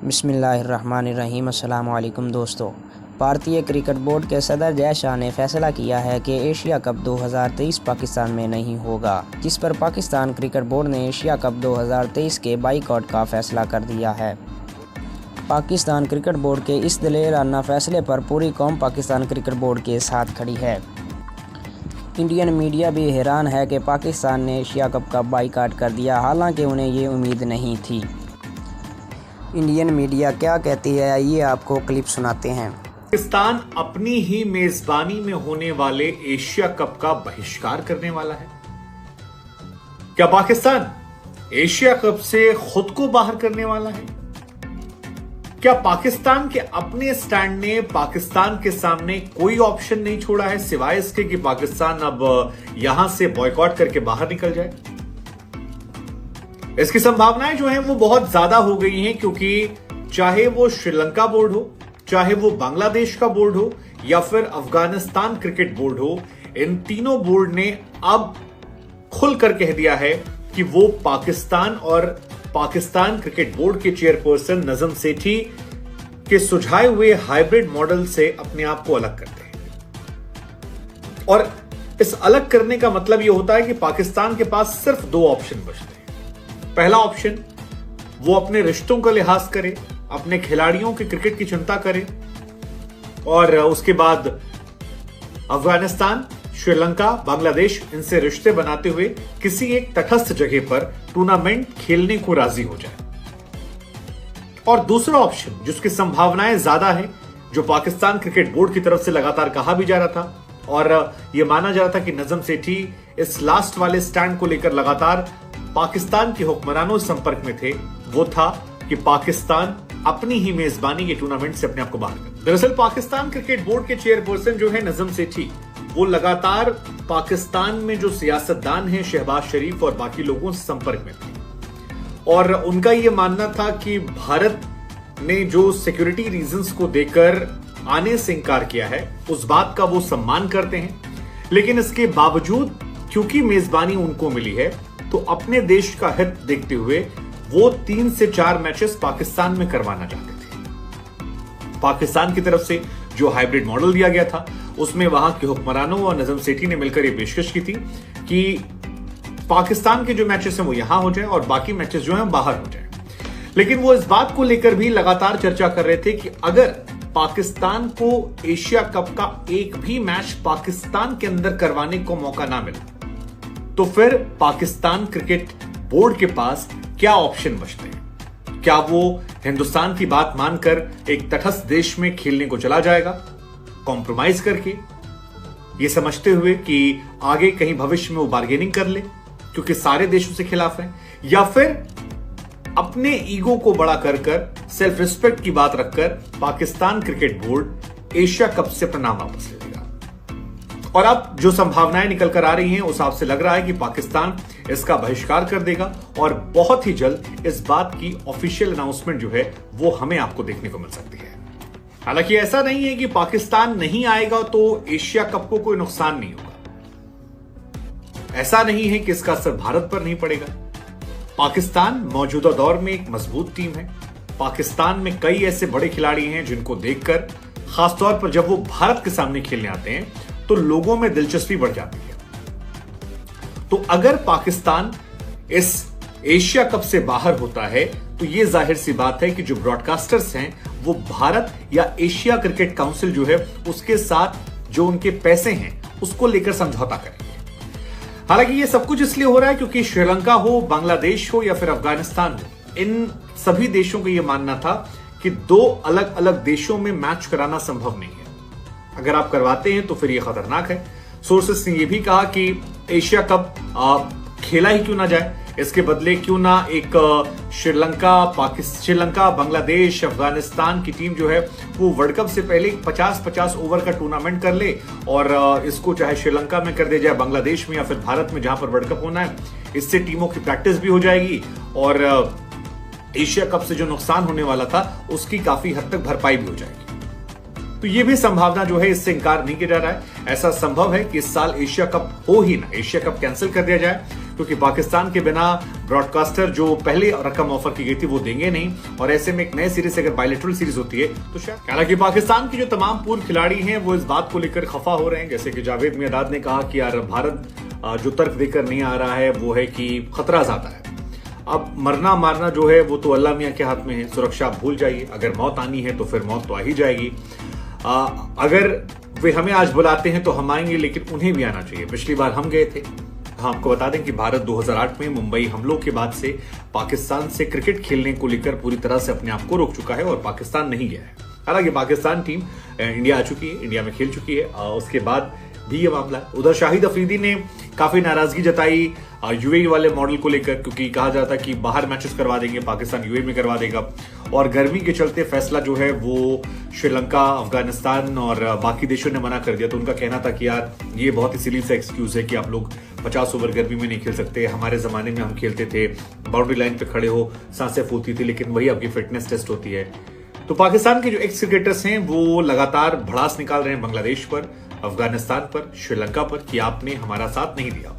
बिस्मिल्लाहिर्रहमानिर्रहीम। अस्सलाम वालेकुम दोस्तों। भारतीय क्रिकेट बोर्ड के सदर जय शाह ने फैसला किया है कि एशिया कप 2023 पाकिस्तान में नहीं होगा, जिस पर पाकिस्तान क्रिकेट बोर्ड ने एशिया कप 2023 के बाइकआउट का फैसला कर दिया है। पाकिस्तान क्रिकेट बोर्ड के इस दिलेराना फैसले पर पूरी कौम पाकिस्तान क्रिकेट बोर्ड के साथ खड़ी है। इंडियन मीडिया भी हैरान है कि पाकिस्तान ने एशिया कप का बाइकआउट कर दिया, हालांकि उन्हें ये उम्मीद नहीं थी। इंडियन मीडिया क्या कहती है, आइए आपको क्लिप सुनाते हैं। पाकिस्तान अपनी ही मेजबानी में होने वाले एशिया कप का बहिष्कार करने वाला है। क्या पाकिस्तान एशिया कप से खुद को बाहर करने वाला है? क्या पाकिस्तान के अपने स्टैंड ने पाकिस्तान के सामने कोई ऑप्शन नहीं छोड़ा है सिवाय इसके कि पाकिस्तान अब यहां से बॉयकॉट करके बाहर निकल जाए? इसकी संभावनाएं जो हैं वो बहुत ज्यादा हो गई हैं, क्योंकि चाहे वो श्रीलंका बोर्ड हो, चाहे वो बांग्लादेश का बोर्ड हो या फिर अफगानिस्तान क्रिकेट बोर्ड हो, इन तीनों बोर्ड ने अब खुलकर कह दिया है कि वो पाकिस्तान और पाकिस्तान क्रिकेट बोर्ड के चेयरपर्सन नजम सेठी के सुझाए हुए हाइब्रिड मॉडल से अपने आप को अलग करते हैं। और इस अलग करने का मतलब यह होता है कि पाकिस्तान के पास सिर्फ दो ऑप्शन बचते हैं। पहला ऑप्शन, वो अपने रिश्तों का लिहाज करे, अपने खिलाड़ियों के क्रिकेट की चिंता करे, और उसके बाद अफगानिस्तान, श्रीलंका, बांग्लादेश, इनसे रिश्ते बनाते हुए किसी एक तटस्थ जगह पर टूर्नामेंट खेलने को राजी हो जाए। और दूसरा ऑप्शन, जिसकी संभावनाएं ज्यादा है, जो पाकिस्तान क्रिकेट बोर्ड की तरफ से लगातार कहा भी जा रहा था और यह माना जा रहा था कि नजम सेठी इस लास्ट वाले स्टैंड को लेकर लगातार पाकिस्तान के हुक्मरानों संपर्क में थे, वो था कि पाकिस्तान अपनी ही मेजबानी के टूर्नामेंट से अपने आप को बाहर कर। दरअसल पाकिस्तान क्रिकेट बोर्ड के चेयरपर्सन जो है नजम सेठी, वो लगातार पाकिस्तान में जो सियासतदान हैं शहबाज शरीफ और बाकी लोगों से संपर्क में थे, और उनका यह मानना था कि भारत ने जो सिक्योरिटी रीजंस को देकर आने से इंकार किया है, उस बात का वो सम्मान करते हैं, लेकिन इसके बावजूद क्योंकि मेजबानी उनको मिली है, तो अपने देश का हित देखते हुए वो 3 से 4 मैचेस पाकिस्तान में करवाना चाहते थे। पाकिस्तान की तरफ से जो हाइब्रिड मॉडल दिया गया था, उसमें वहां के हुक्मरानों और नजम सेठी ने मिलकर यह पेशकश की थी कि पाकिस्तान के जो मैचेस हैं वो यहां हो जाए और बाकी मैचेस जो हैं बाहर हो जाए। लेकिन वो इस बात को लेकर भी लगातार चर्चा कर रहे थे कि अगर पाकिस्तान को एशिया कप का एक भी मैच पाकिस्तान के अंदर करवाने को मौका ना मिले, तो फिर पाकिस्तान क्रिकेट बोर्ड के पास क्या ऑप्शन बचते हैं? क्या वो हिंदुस्तान की बात मानकर एक तटस्थ देश में खेलने को चला जाएगा, कॉम्प्रोमाइज करके, ये समझते हुए कि आगे कहीं भविष्य में वो बार्गेनिंग कर ले क्योंकि सारे देशों से खिलाफ है, या फिर अपने ईगो को बड़ा कर सेल्फ रिस्पेक्ट की बात रखकर Pakistan cricket board Asia cup से अपना नाम वापस ले लेगा? और अब जो संभावनाएं निकल कर आ रही हैं, उस हिसाब से लग रहा है कि पाकिस्तान इसका बहिष्कार कर देगा और बहुत ही जल्द इस बात की ऑफिशियल अनाउंसमेंट जो है वो हमें आपको देखने को मिल सकती है। हालांकि ऐसा नहीं है कि पाकिस्तान नहीं आएगा तो एशिया कप को कोई नुकसान नहीं होगा। ऐसा नहीं है कि इसका असर भारत पर नहीं पड़ेगा। पाकिस्तान मौजूदा दौर में एक मजबूत टीम है। पाकिस्तान में कई ऐसे बड़े खिलाड़ी हैं जिनको देखकर, खासतौर पर जब वो भारत के सामने खेलने आते हैं, तो लोगों में दिलचस्पी बढ़ जाती है। तो अगर पाकिस्तान इस एशिया कप से बाहर होता है, तो यह जाहिर सी बात है कि जो ब्रॉडकास्टर्स हैं वो भारत या एशिया क्रिकेट काउंसिल जो है उसके साथ जो उनके पैसे हैं उसको लेकर समझौता करेंगे। हालांकि ये सब कुछ इसलिए हो रहा है क्योंकि श्रीलंका हो, बांग्लादेश हो या फिर अफगानिस्तान हो, इन सभी देशों का यह मानना था कि दो अलग अलग देशों में मैच कराना संभव नहीं है। अगर आप करवाते हैं तो फिर यह खतरनाक है। सोर्सेस ने यह भी कहा कि एशिया कप खेला ही क्यों ना जाए, इसके बदले क्यों ना एक श्रीलंका, बांग्लादेश, अफगानिस्तान की टीम जो है वो वर्ल्ड कप से पहले 50-50 ओवर का टूर्नामेंट कर ले, और इसको चाहे श्रीलंका में कर दिया जाए, बांग्लादेश में या फिर भारत में जहां पर वर्ल्ड कप होना है। इससे टीमों की प्रैक्टिस भी हो जाएगी और एशिया कप से जो नुकसान होने वाला था उसकी काफी हद तक भरपाई भी हो जाएगी। तो ये भी संभावना जो है, इससे इंकार नहीं किया जा रहा है। ऐसा संभव है कि इस साल एशिया कप हो ही ना, एशिया कप कैंसिल कर दिया जाए, क्योंकि पाकिस्तान के बिना ब्रॉडकास्टर जो पहले रकम ऑफर की गई थी वो देंगे नहीं, और ऐसे में एक नई सीरीज अगर बायलैटरल सीरीज होती है तो शायद। हालांकि पाकिस्तान के जो तमाम पूर्व खिलाड़ी हैं वो इस बात को लेकर खफा हो रहे हैं, जैसे कि जावेद मियांदाद ने कहा कि यार भारत जो तर्क देकर नहीं आ रहा है वो है कि खतरा ज्यादा है। अब मरना मारना जो है वो तो अल्लाह मियां के हाथ में है, सुरक्षा आप भूल जाइए। अगर मौत आनी है तो फिर मौत तो आ ही जाएगी। अगर वे हमें आज बुलाते हैं तो हम आएंगे, लेकिन उन्हें भी आना चाहिए। पिछली बार हम गए थे। हाँ, आपको बता दें कि भारत 2008 में मुंबई हमलों के बाद से पाकिस्तान से क्रिकेट खेलने को लेकर पूरी तरह से अपने आप को रोक चुका है और पाकिस्तान नहीं गया है। हालांकि पाकिस्तान टीम इंडिया आ चुकी है, इंडिया में खेल चुकी है, उसके बाद भी ये मामला है। उधर शाहिद अफरीदी ने काफी नाराजगी जताई यूएई वाले मॉडल को लेकर, क्योंकि कहा जाता कि बाहर मैचेस करवा देंगे, पाकिस्तान यूएई में करवा देगा, और गर्मी के चलते फैसला जो है वो श्रीलंका, अफगानिस्तान और बाकी देशों ने मना कर दिया। तो उनका कहना था कि यार ये बहुत ही सिली सा एक्सक्यूज है कि आप लोग 50 ओवर गर्मी में नहीं खेल सकते। हमारे जमाने में हम खेलते थे, बाउंड्री लाइन पे खड़े हो, सांसें फूलती थी, लेकिन वही आपकी फिटनेस टेस्ट होती है। तो पाकिस्तान के जो एक्स क्रिकेटर्स हैं वो लगातार भड़ास निकाल रहे हैं बांग्लादेश पर, अफगानिस्तान पर, श्रीलंका पर कि आपने हमारा साथ नहीं दिया।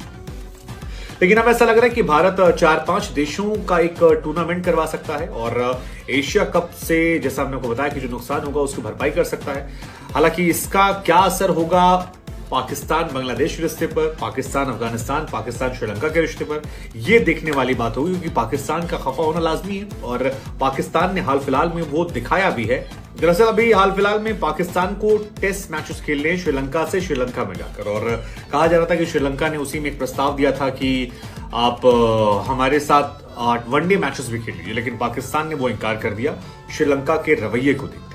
लेकिन अब ऐसा लग रहा है कि भारत 4-5 देशों का एक टूर्नामेंट करवा सकता है और एशिया कप से, जैसा हमने आपको बताया, कि जो नुकसान होगा उसकी भरपाई कर सकता है। हालांकि इसका क्या असर होगा पाकिस्तान बांग्लादेश के रिश्ते पर, पाकिस्तान अफगानिस्तान, पाकिस्तान श्रीलंका के रिश्ते पर, यह देखने वाली बात होगी, क्योंकि पाकिस्तान का खफा होना लाजमी है और पाकिस्तान ने हाल फिलहाल में वो दिखाया भी है। दरअसल अभी हाल फिलहाल में पाकिस्तान को टेस्ट मैचेस खेलने हैं श्रीलंका से, श्रीलंका में जाकर, और कहा जा रहा था कि श्रीलंका ने उसी में एक प्रस्ताव दिया था कि आप हमारे साथ 8 वनडे मैचेस भी खेल लीजिए, लेकिन पाकिस्तान ने वो इनकार कर दिया श्रीलंका के रवैये को देखते हुए।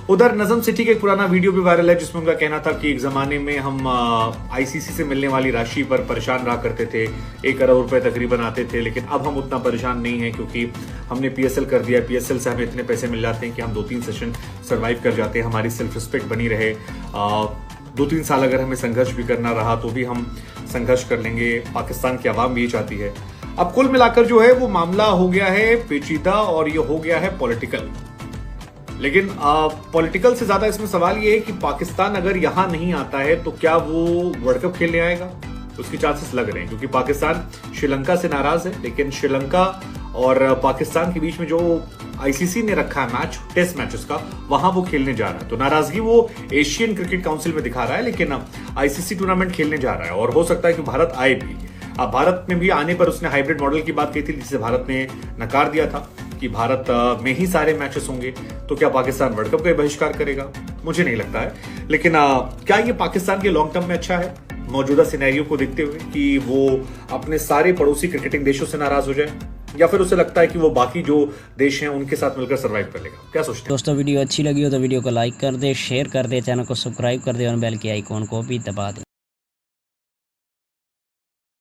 उधर नजम सिटी का एक पुराना वीडियो भी वायरल है, जिसमें उनका कहना था कि एक जमाने में हम आईसीसी से मिलने वाली राशि पर परेशान रहा करते थे, 1 करोड़ रुपए तकरीबन आते थे, लेकिन अब हम उतना परेशान नहीं है, क्योंकि हमने पीएसएल कर दिया। पीएसएल से हमें इतने पैसे मिल जाते हैं कि हम 2-3 सेशन सर्वाइव कर जाते हैं, हमारी सेल्फ रिस्पेक्ट बनी रहे। 2-3 साल अगर हमें संघर्ष भी करना रहा तो भी हम संघर्ष कर लेंगे। पाकिस्तान की आवाम भी ये चाहती है। अब कुल मिलाकर जो है वो मामला हो गया है पेचीदा और ये हो गया है पॉलिटिकल। लेकिन पॉलिटिकल से ज्यादा इसमें सवाल ये है कि पाकिस्तान अगर यहां नहीं आता है तो क्या वो वर्ल्ड कप खेलने आएगा? तो उसकी चांसेस लग रहे हैं, क्योंकि पाकिस्तान श्रीलंका से नाराज है, लेकिन श्रीलंका और पाकिस्तान के बीच में जो आईसीसी ने रखा है मैच, टेस्ट मैचेस का, वहां वो खेलने जा रहा है। तो नाराजगी वो एशियन क्रिकेट काउंसिल में दिखा रहा है, लेकिन आईसीसी टूर्नामेंट खेलने जा रहा है और हो सकता है कि भारत आए भी। अब भारत में भी आने पर उसने हाइब्रिड मॉडल की बात कही थी, जिसे भारत ने नकार दिया था कि भारत में ही सारे मैचेस होंगे। तो क्या पाकिस्तान वर्ल्ड कप का बहिष्कार करेगा? मुझे नहीं लगता है। लेकिन क्या ये पाकिस्तान के लॉन्ग टर्म में अच्छा है मौजूदा सिनेरियो को देखते हुए कि वो अपने सारे पड़ोसी क्रिकेटिंग देशों से नाराज हो जाए, या फिर उसे लगता है कि वो बाकी जो देश हैं उनके साथ मिलकर सर्वाइव कर लेगा? क्या सोचते हैं दोस्तों? वीडियो अच्छी लगी हो तो वीडियो को लाइक कर दे, शेयर कर दे, चैनल को सब्सक्राइब कर दे और बेल के आइकॉन को भी दबा दे।